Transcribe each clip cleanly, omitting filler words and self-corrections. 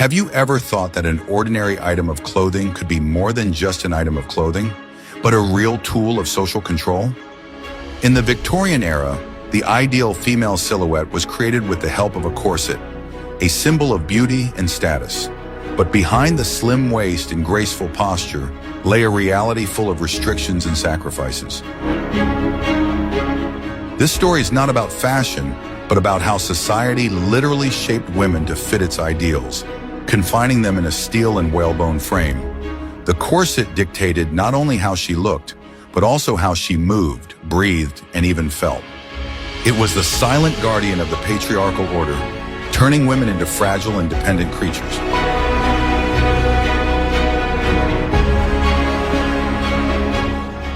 Have you ever thought that an ordinary item of clothing could be more than just an item of clothing, but a real tool of social control? In the Victorian era, the ideal female silhouette was created with the help of a corset, a symbol of beauty and status. But behind the slim waist and graceful posture lay a reality full of restrictions and sacrifices. This story is not about fashion, but about how society literally shaped women to fit its ideals, confining them in a steel and whalebone frame. The corset dictated not only how she looked, but also how she moved, breathed, and even felt. It was the silent guardian of the patriarchal order, turning women into fragile and dependent creatures.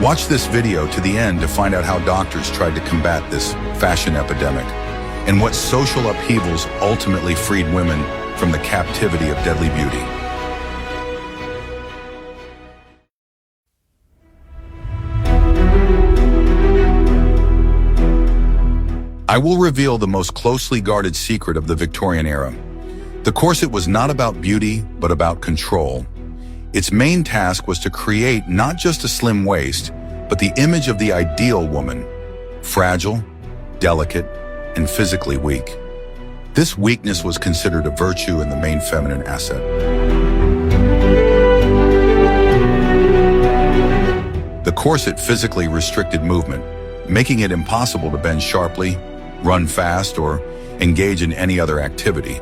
Watch this video to the end to find out how doctors tried to combat this fashion epidemic and what social upheavals ultimately freed women from the captivity of deadly beauty. I will reveal the most closely guarded secret of the Victorian era. The corset was not about beauty, but about control. Its main task was to create not just a slim waist, but the image of the ideal woman, fragile, delicate, and physically weak. This weakness was considered a virtue and the main feminine asset. The corset physically restricted movement, making it impossible to bend sharply, run fast, or engage in any other activity.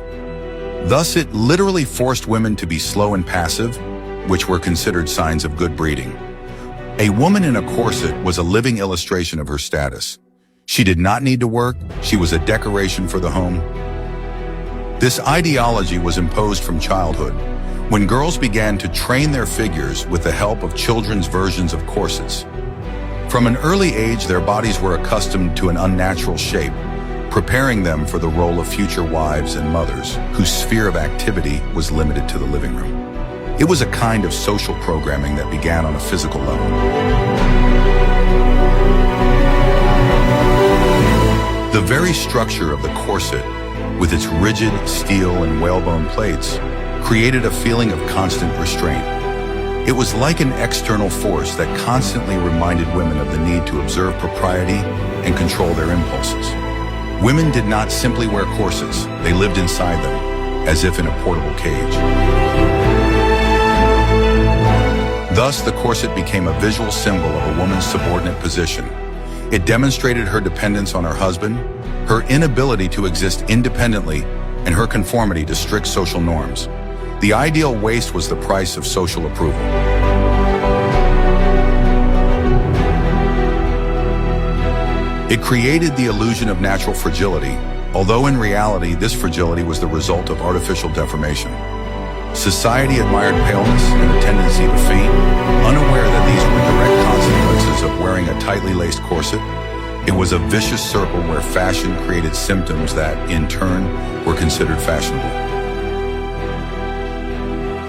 Thus, it literally forced women to be slow and passive, which were considered signs of good breeding. A woman in a corset was a living illustration of her status. She did not need to work, she was a decoration for the home. This ideology was imposed from childhood, when girls began to train their figures with the help of children's versions of corsets. From an early age, their bodies were accustomed to an unnatural shape, preparing them for the role of future wives and mothers, whose sphere of activity was limited to the living room. It was a kind of social programming that began on a physical level. The very structure of the corset, with its rigid steel and whalebone plates, created a feeling of constant restraint. It was like an external force that constantly reminded women of the need to observe propriety and control their impulses. Women did not simply wear corsets, they lived inside them, as if in a portable cage. Thus, the corset became a visual symbol of a woman's subordinate position. It demonstrated her dependence on her husband, her inability to exist independently, and her conformity to strict social norms. The ideal waist was the price of social approval. It created the illusion of natural fragility, although in reality, this fragility was the result of artificial deformation. Society admired paleness and a tendency to faint, unaware that these were direct consequences of wearing a tightly laced corset. It was a vicious circle where fashion created symptoms that, in turn, were considered fashionable.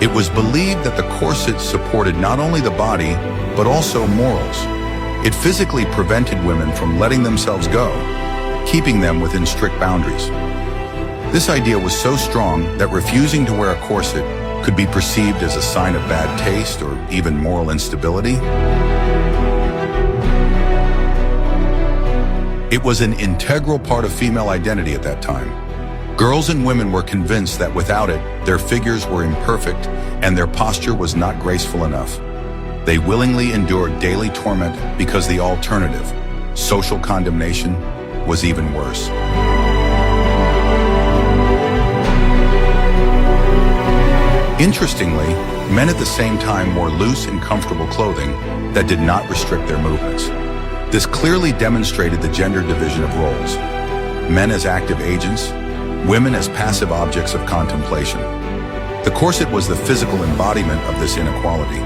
It was believed that the corset supported not only the body, but also morals. It physically prevented women from letting themselves go, keeping them within strict boundaries. This idea was so strong that refusing to wear a corset could be perceived as a sign of bad taste or even moral instability. It was an integral part of female identity at that time. Girls and women were convinced that without it, their figures were imperfect and their posture was not graceful enough. They willingly endured daily torment because the alternative, social condemnation, was even worse. Interestingly, men at the same time wore loose and comfortable clothing that did not restrict their movements. This clearly demonstrated the gender division of roles. Men as active agents, women as passive objects of contemplation. The corset was the physical embodiment of this inequality.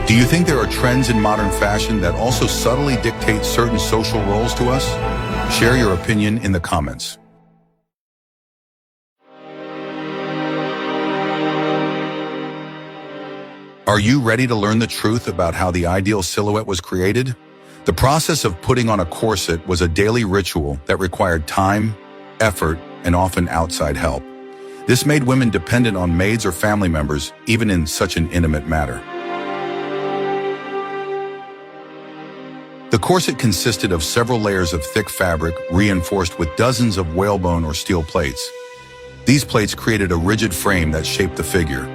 Do you think there are trends in modern fashion that also subtly dictate certain social roles to us? Share your opinion in the comments. Are you ready to learn the truth about how the ideal silhouette was created? The process of putting on a corset was a daily ritual that required time, effort, and often outside help. This made women dependent on maids or family members, even in such an intimate matter. The corset consisted of several layers of thick fabric reinforced with dozens of whalebone or steel plates. These plates created a rigid frame that shaped the figure.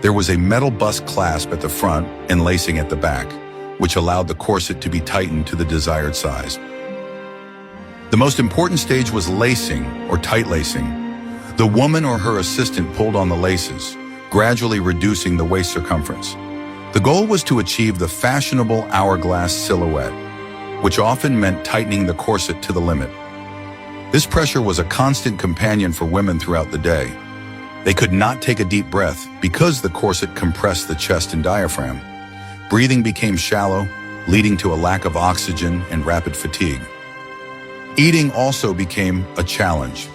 There was a metal bust clasp at the front and lacing at the back, which allowed the corset to be tightened to the desired size. The most important stage was lacing, or tight lacing. The woman or her assistant pulled on the laces, gradually reducing the waist circumference. The goal was to achieve the fashionable hourglass silhouette, which often meant tightening the corset to the limit. This pressure was a constant companion for women throughout the day. They could not take a deep breath because the corset compressed the chest and diaphragm. Breathing became shallow, leading to a lack of oxygen and rapid fatigue. Eating also became a challenge.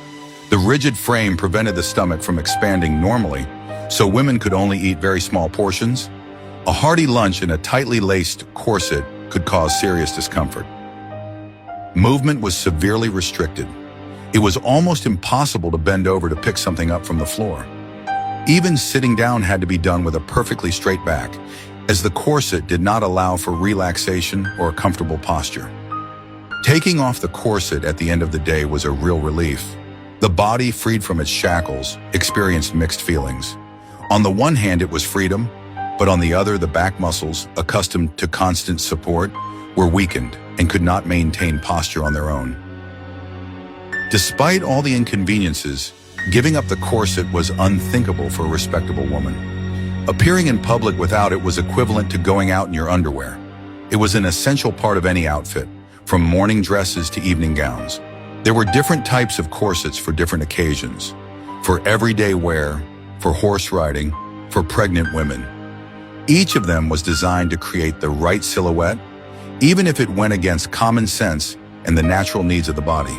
The rigid frame prevented the stomach from expanding normally, so women could only eat very small portions. A hearty lunch in a tightly laced corset could cause serious discomfort. Movement was severely restricted. It was almost impossible to bend over to pick something up from the floor. Even sitting down had to be done with a perfectly straight back, as the corset did not allow for relaxation or a comfortable posture. Taking off the corset at the end of the day was a real relief. The body, freed from its shackles, experienced mixed feelings. On the one hand, it was freedom, but on the other, the back muscles, accustomed to constant support, were weakened and could not maintain posture on their own. Despite all the inconveniences, giving up the corset was unthinkable for a respectable woman. Appearing in public without it was equivalent to going out in your underwear. It was an essential part of any outfit, from morning dresses to evening gowns. There were different types of corsets for different occasions, for everyday wear, for horse riding, for pregnant women. Each of them was designed to create the right silhouette, even if it went against common sense and the natural needs of the body.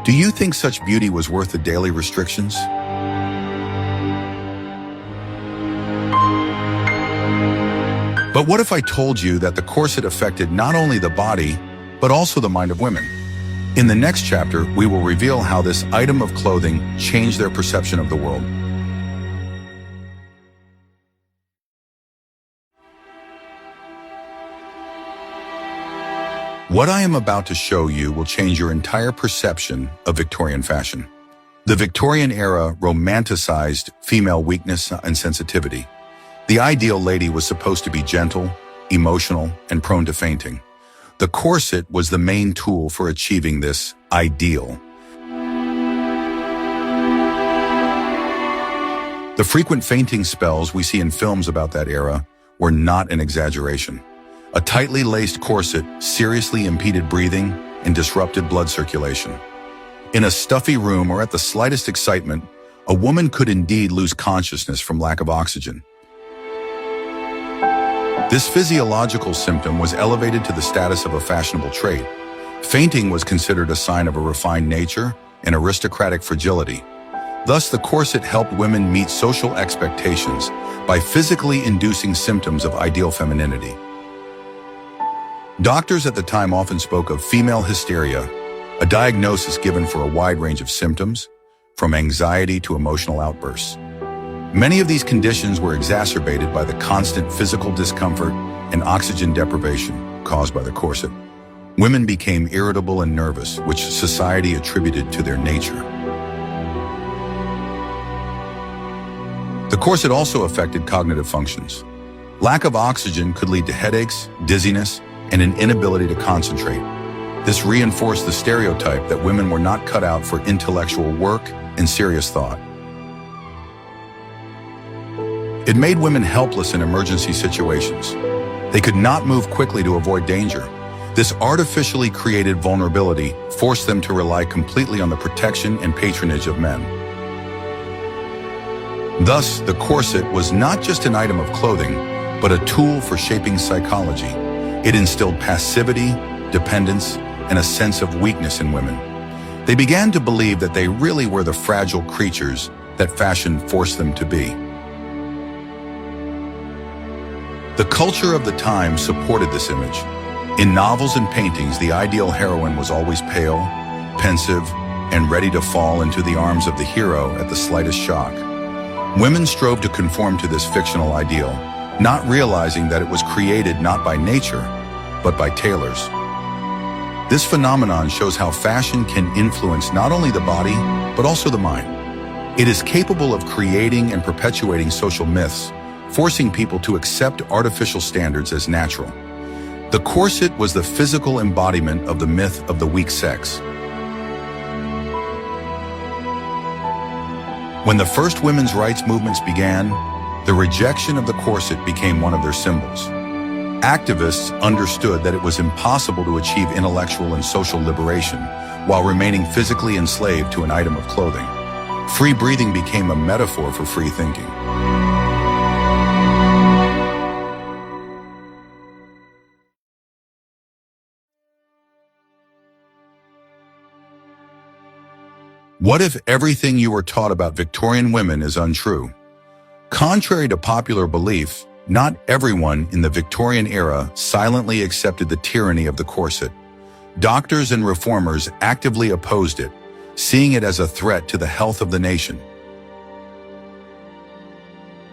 Do you think such beauty was worth the daily restrictions? But what if I told you that the corset affected not only the body, but also the mind of women? In the next chapter, we will reveal how this item of clothing changed their perception of the world. What I am about to show you will change your entire perception of Victorian fashion. The Victorian era romanticized female weakness and sensitivity. The ideal lady was supposed to be gentle, emotional, and prone to fainting. The corset was the main tool for achieving this ideal. The frequent fainting spells we see in films about that era were not an exaggeration. A tightly laced corset seriously impeded breathing and disrupted blood circulation. In a stuffy room or at the slightest excitement, a woman could indeed lose consciousness from lack of oxygen. This physiological symptom was elevated to the status of a fashionable trait. Fainting was considered a sign of a refined nature and aristocratic fragility. Thus, the corset helped women meet social expectations by physically inducing symptoms of ideal femininity. Doctors at the time often spoke of female hysteria, a diagnosis given for a wide range of symptoms, from anxiety to emotional outbursts. Many of these conditions were exacerbated by the constant physical discomfort and oxygen deprivation caused by the corset. Women became irritable and nervous, which society attributed to their nature. The corset also affected cognitive functions. Lack of oxygen could lead to headaches, dizziness, and an inability to concentrate. This reinforced the stereotype that women were not cut out for intellectual work and serious thought. It made women helpless in emergency situations. They could not move quickly to avoid danger. This artificially created vulnerability forced them to rely completely on the protection and patronage of men. Thus, the corset was not just an item of clothing, but a tool for shaping psychology. It instilled passivity, dependence, and a sense of weakness in women. They began to believe that they really were the fragile creatures that fashion forced them to be. The culture of the time supported this image. In novels and paintings, the ideal heroine was always pale, pensive, and ready to fall into the arms of the hero at the slightest shock. Women strove to conform to this fictional ideal, not realizing that it was created not by nature, but by tailors. This phenomenon shows how fashion can influence not only the body, but also the mind. It is capable of creating and perpetuating social myths, forcing people to accept artificial standards as natural. The corset was the physical embodiment of the myth of the weak sex. When the first women's rights movements began, the rejection of the corset became one of their symbols. Activists understood that it was impossible to achieve intellectual and social liberation while remaining physically enslaved to an item of clothing. Free breathing became a metaphor for free thinking. What if everything you were taught about Victorian women is untrue? Contrary to popular belief, not everyone in the Victorian era silently accepted the tyranny of the corset. Doctors and reformers actively opposed it, seeing it as a threat to the health of the nation.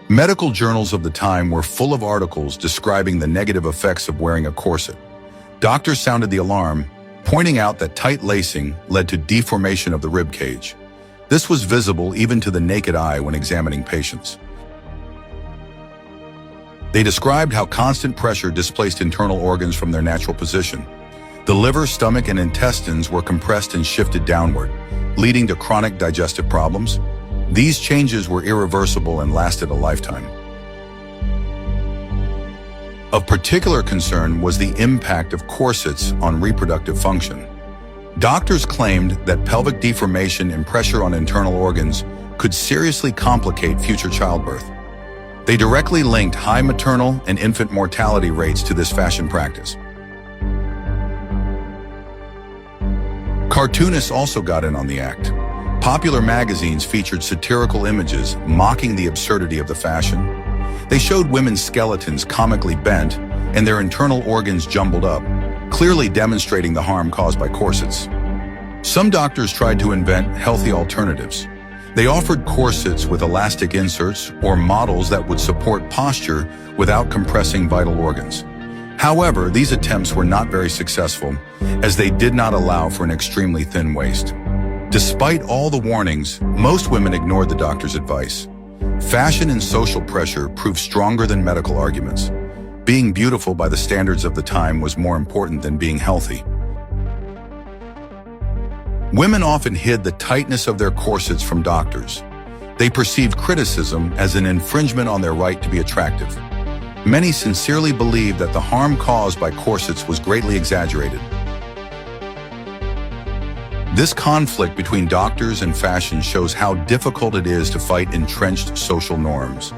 Medical journals of the time were full of articles describing the negative effects of wearing a corset. Doctors sounded the alarm, pointing out that tight lacing led to deformation of the rib cage. This was visible even to the naked eye when examining patients. They described how constant pressure displaced internal organs from their natural position. The liver, stomach, and intestines were compressed and shifted downward, leading to chronic digestive problems. These changes were irreversible and lasted a lifetime. Of particular concern was the impact of corsets on reproductive function. Doctors claimed that pelvic deformation and pressure on internal organs could seriously complicate future childbirth. They directly linked high maternal and infant mortality rates to this fashion practice. Cartoonists also got in on the act. Popular magazines featured satirical images mocking the absurdity of the fashion. They showed women's skeletons comically bent and their internal organs jumbled up, clearly demonstrating the harm caused by corsets. Some doctors tried to invent healthy alternatives. They offered corsets with elastic inserts or models that would support posture without compressing vital organs. However, these attempts were not very successful, as they did not allow for an extremely thin waist. Despite all the warnings, most women ignored the doctor's advice. Fashion and social pressure proved stronger than medical arguments. Being beautiful by the standards of the time was more important than being healthy. Women often hid the tightness of their corsets from doctors. They perceived criticism as an infringement on their right to be attractive. Many sincerely believed that the harm caused by corsets was greatly exaggerated. This conflict between doctors and fashion shows how difficult it is to fight entrenched social norms.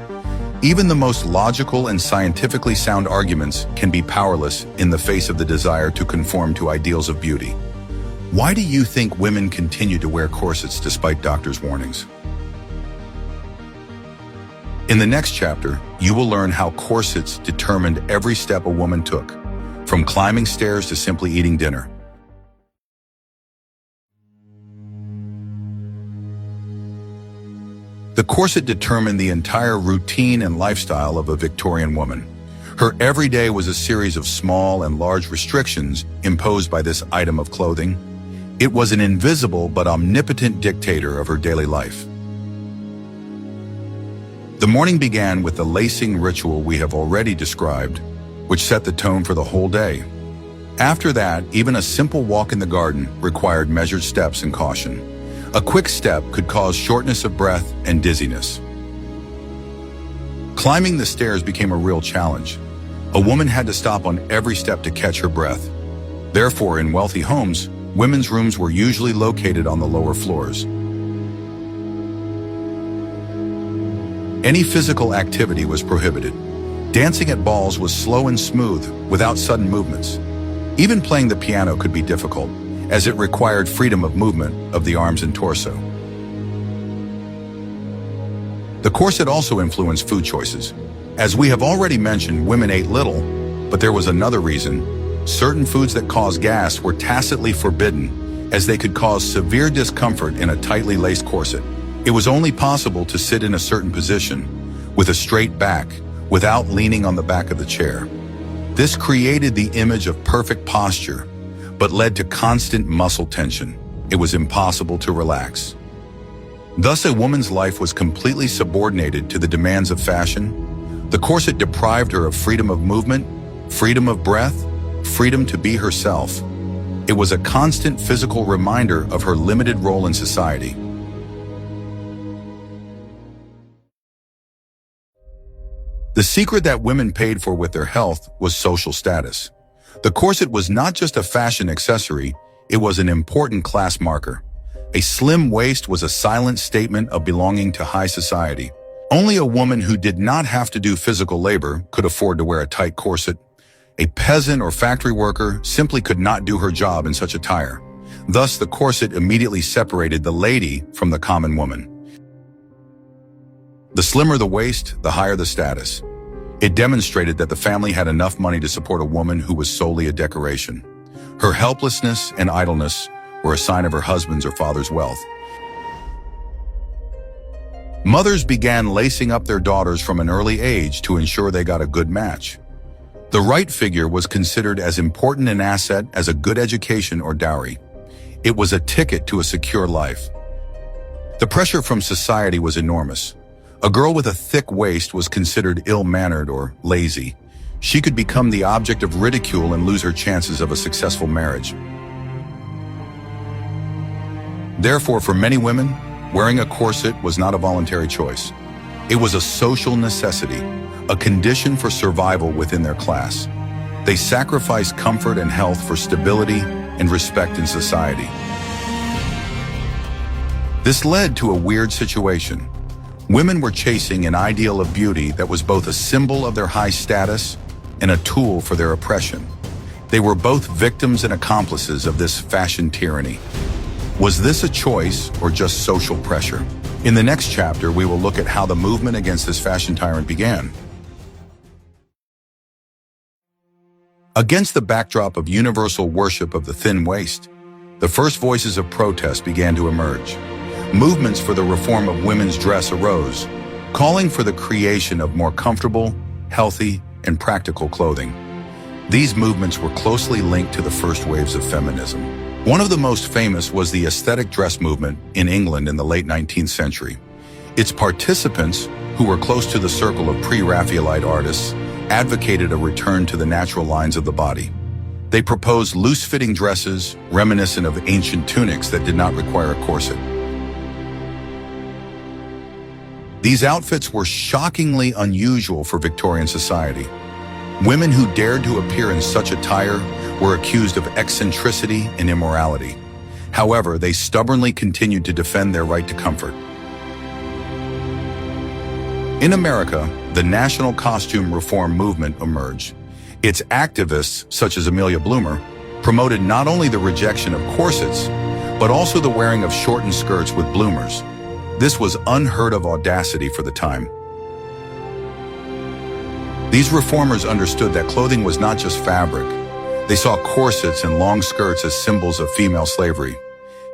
Even the most logical and scientifically sound arguments can be powerless in the face of the desire to conform to ideals of beauty. Why do you think women continue to wear corsets despite doctors' warnings? In the next chapter, you will learn how corsets determined every step a woman took, from climbing stairs to simply eating dinner. The corset determined the entire routine and lifestyle of a Victorian woman. Her everyday was a series of small and large restrictions imposed by this item of clothing. It was an invisible but omnipotent dictator of her daily life. The morning began with the lacing ritual we have already described, which set the tone for the whole day. After that, even a simple walk in the garden required measured steps and caution. A quick step could cause shortness of breath and dizziness. Climbing the stairs became a real challenge. A woman had to stop on every step to catch her breath. Therefore, in wealthy homes, women's rooms were usually located on the lower floors. Any physical activity was prohibited. Dancing at balls was slow and smooth, without sudden movements. Even playing the piano could be difficult, as it required freedom of movement of the arms and torso. The corset also influenced food choices. As we have already mentioned, women ate little, but there was another reason. certain foods that cause gas were tacitly forbidden, as they could cause severe discomfort in a tightly laced corset. It was only possible to sit in a certain position, with a straight back, without leaning on the back of the chair. This created the image of perfect posture, but led to constant muscle tension. It was impossible to relax. Thus, a woman's life was completely subordinated to the demands of fashion. The corset deprived her of freedom of movement, freedom of breath, freedom to be herself. It was a constant physical reminder of her limited role in society. The secret that women paid for with their health was social status. The corset was not just a fashion accessory, it was an important class marker. A slim waist was a silent statement of belonging to high society. Only a woman who did not have to do physical labor could afford to wear a tight corset. A peasant or factory worker simply could not do her job in such attire. Thus, the corset immediately separated the lady from the common woman. The slimmer the waist, the higher the status. It demonstrated that the family had enough money to support a woman who was solely a decoration. Her helplessness and idleness were a sign of her husband's or father's wealth. Mothers began lacing up their daughters from an early age to ensure they got a good match. The right figure was considered as important an asset as a good education or dowry. It was a ticket to a secure life. The pressure from society was enormous. A girl with a thick waist was considered ill-mannered or lazy. She could become the object of ridicule and lose her chances of a successful marriage. Therefore, for many women, wearing a corset was not a voluntary choice. It was a social necessity, a condition for survival within their class. They sacrificed comfort and health for stability and respect in society. This led to a weird situation. Women were chasing an ideal of beauty that was both a symbol of their high status and a tool for their oppression. They were both victims and accomplices of this fashion tyranny. Was this a choice or just social pressure? In the next chapter, we will look at how the movement against this fashion tyrant began. Against the backdrop of universal worship of the thin waist, the first voices of protest began to emerge. Movements for the reform of women's dress arose, calling for the creation of more comfortable, healthy, and practical clothing. These movements were closely linked to the first waves of feminism. One of the most famous was the aesthetic dress movement in England in the late 19th century. Its participants, who were close to the circle of pre-Raphaelite artists, advocated a return to the natural lines of the body. They proposed loose-fitting dresses reminiscent of ancient tunics that did not require a corset. These outfits were shockingly unusual for Victorian society. Women who dared to appear in such attire were accused of eccentricity and immorality. However, they stubbornly continued to defend their right to comfort. In America, the national costume reform movement emerged. Its activists, such as Amelia Bloomer, promoted not only the rejection of corsets, but also the wearing of shortened skirts with bloomers. This was unheard of audacity for the time. These reformers understood that clothing was not just fabric. They saw corsets and long skirts as symbols of female slavery.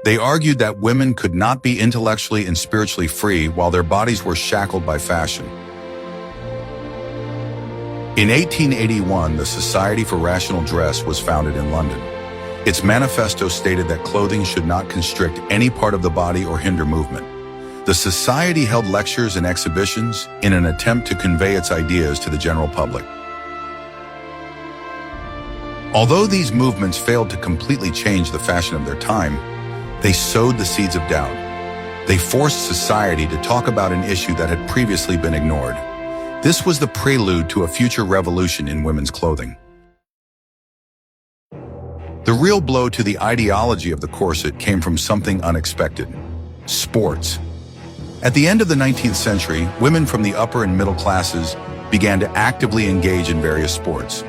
They argued that women could not be intellectually and spiritually free while their bodies were shackled by fashion. In 1881, the Society for Rational Dress was founded in London. Its manifesto stated that clothing should not constrict any part of the body or hinder movement. The society held lectures and exhibitions in an attempt to convey its ideas to the general public. Although these movements failed to completely change the fashion of their time, they sowed the seeds of doubt. They forced society to talk about an issue that had previously been ignored. This was the prelude to a future revolution in women's clothing. The real blow to the ideology of the corset came from something unexpected: sports. At the end of the 19th century, women from the upper and middle classes began to actively engage in various sports.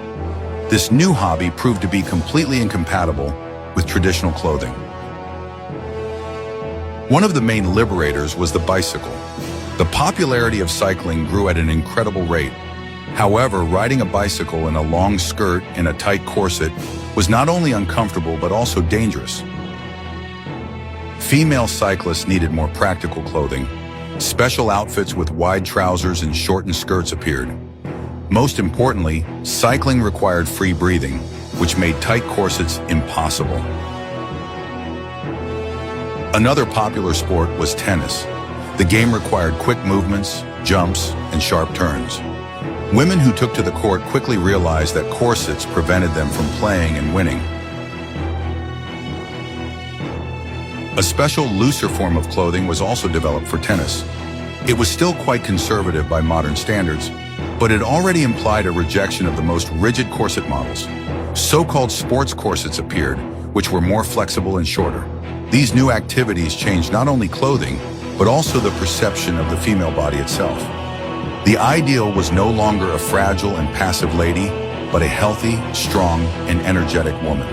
This new hobby proved to be completely incompatible with traditional clothing. One of the main liberators was the bicycle. The popularity of cycling grew at an incredible rate. However, riding a bicycle in a long skirt in a tight corset was not only uncomfortable but also dangerous. Female cyclists needed more practical clothing. Special outfits with wide trousers and shortened skirts appeared. Most importantly, cycling required free breathing, which made tight corsets impossible. Another popular sport was tennis. The game required quick movements, jumps, and sharp turns. Women who took to the court quickly realized that corsets prevented them from playing and winning. A special, looser form of clothing was also developed for tennis. It was still quite conservative by modern standards, but it already implied a rejection of the most rigid corset models. So-called sports corsets appeared, which were more flexible and shorter. These new activities changed not only clothing, but also the perception of the female body itself. The ideal was no longer a fragile and passive lady, but a healthy, strong, and energetic woman.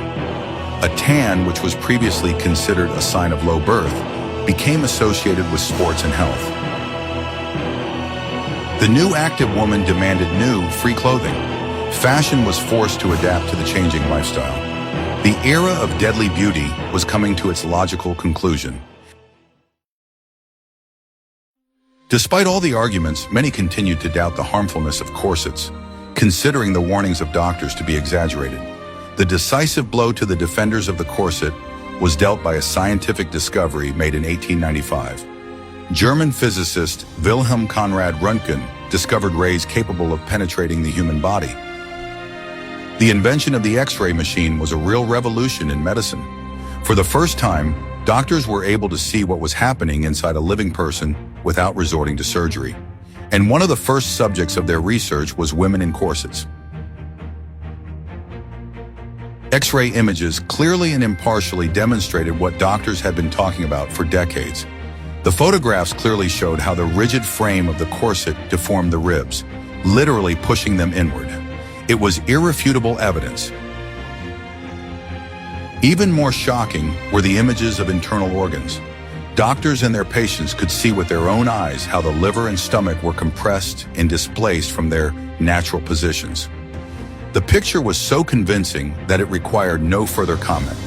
A tan, which was previously considered a sign of low birth, became associated with sports and health. The new active woman demanded new, free clothing. Fashion was forced to adapt to the changing lifestyle. The era of deadly beauty was coming to its logical conclusion. Despite all the arguments, many continued to doubt the harmfulness of corsets, considering the warnings of doctors to be exaggerated. The decisive blow to the defenders of the corset was dealt by a scientific discovery made in 1895. German physicist Wilhelm Conrad Röntgen discovered rays capable of penetrating the human body. The invention of the X-ray machine was a real revolution in medicine. For the first time, doctors were able to see what was happening inside a living person without resorting to surgery. And one of the first subjects of their research was women in corsets. X-ray images clearly and impartially demonstrated what doctors had been talking about for decades. The photographs clearly showed how the rigid frame of the corset deformed the ribs, literally pushing them inward. It was irrefutable evidence. Even more shocking were the images of internal organs. Doctors and their patients could see with their own eyes how the liver and stomach were compressed and displaced from their natural positions. The picture was so convincing that it required no further comment.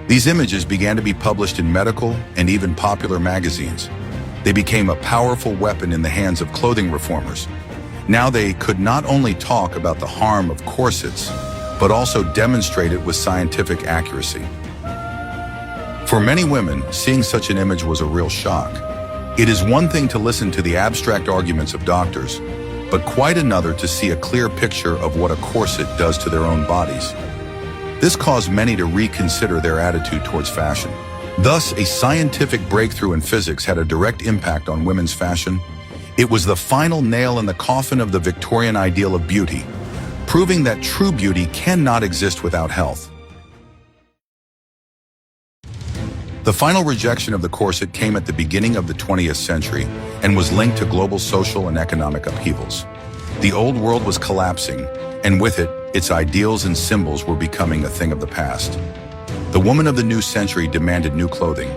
These images began to be published in medical and even popular magazines. They became a powerful weapon in the hands of clothing reformers. Now they could not only talk about the harm of corsets, but also demonstrate it with scientific accuracy. For many women, seeing such an image was a real shock. It is one thing to listen to the abstract arguments of doctors, but quite another to see a clear picture of what a corset does to their own bodies. This caused many to reconsider their attitude towards fashion. Thus, a scientific breakthrough in physics had a direct impact on women's fashion. It was the final nail in the coffin of the Victorian ideal of beauty, proving that true beauty cannot exist without health. The final rejection of the corset came at the beginning of the 20th century and was linked to global social and economic upheavals. The old world was collapsing, and with it, its ideals and symbols were becoming a thing of the past. The woman of the new century demanded new clothing.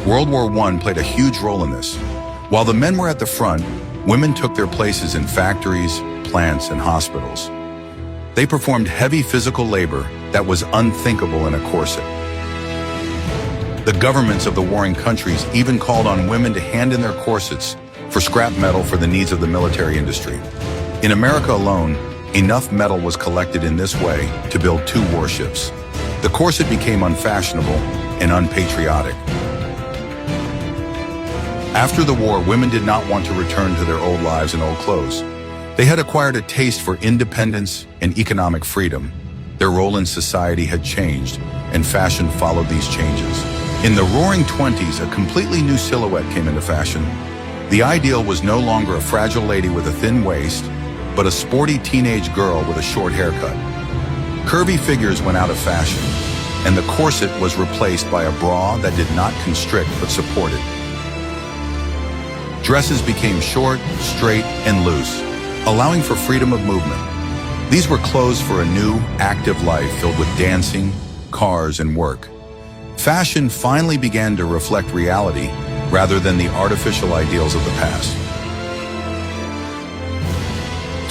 World War I played a huge role in this. While the men were at the front, women took their places in factories, plants, and hospitals. They performed heavy physical labor that was unthinkable in a corset. The governments of the warring countries even called on women to hand in their corsets for scrap metal for the needs of the military industry. In America alone, enough metal was collected in this way to build 2 warships. The corset became unfashionable and unpatriotic. After the war, women did not want to return to their old lives and old clothes. They had acquired a taste for independence and economic freedom. Their role in society had changed, and fashion followed these changes. In the Roaring '20s, a completely new silhouette came into fashion. The ideal was no longer a fragile lady with a thin waist, but a sporty teenage girl with a short haircut. Curvy figures went out of fashion, and the corset was replaced by a bra that did not constrict but supported. Dresses became short, straight, and loose, allowing for freedom of movement. These were clothes for a new, active life filled with dancing, cars, and work. Fashion finally began to reflect reality rather than the artificial ideals of the past.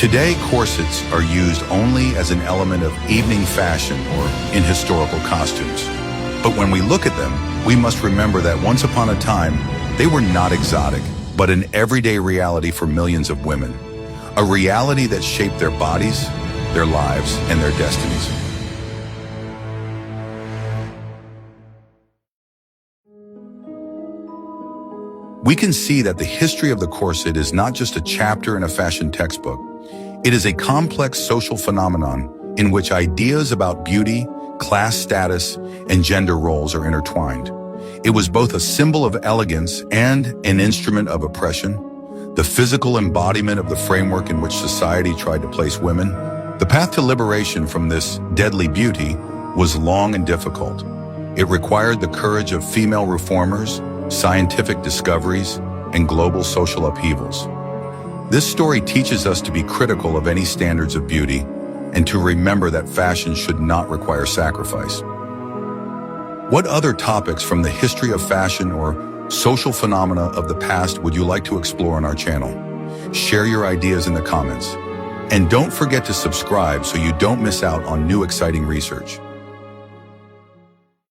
Today, corsets are used only as an element of evening fashion or in historical costumes. But when we look at them, we must remember that once upon a time, they were not exotic, but an everyday reality for millions of women. A reality that shaped their bodies, their lives, and their destinies. We can see that the history of the corset is not just a chapter in a fashion textbook. It is a complex social phenomenon in which ideas about beauty, class status, and gender roles are intertwined. It was both a symbol of elegance and an instrument of oppression, the physical embodiment of the framework in which society tried to place women. The path to liberation from this deadly beauty was long and difficult. It required the courage of female reformers, scientific discoveries, and global social upheavals. This story teaches us to be critical of any standards of beauty and to remember that fashion should not require sacrifice. What other topics from the history of fashion or social phenomena of the past would you like to explore on our channel? Share your ideas in the comments. And don't forget to subscribe so you don't miss out on new exciting research.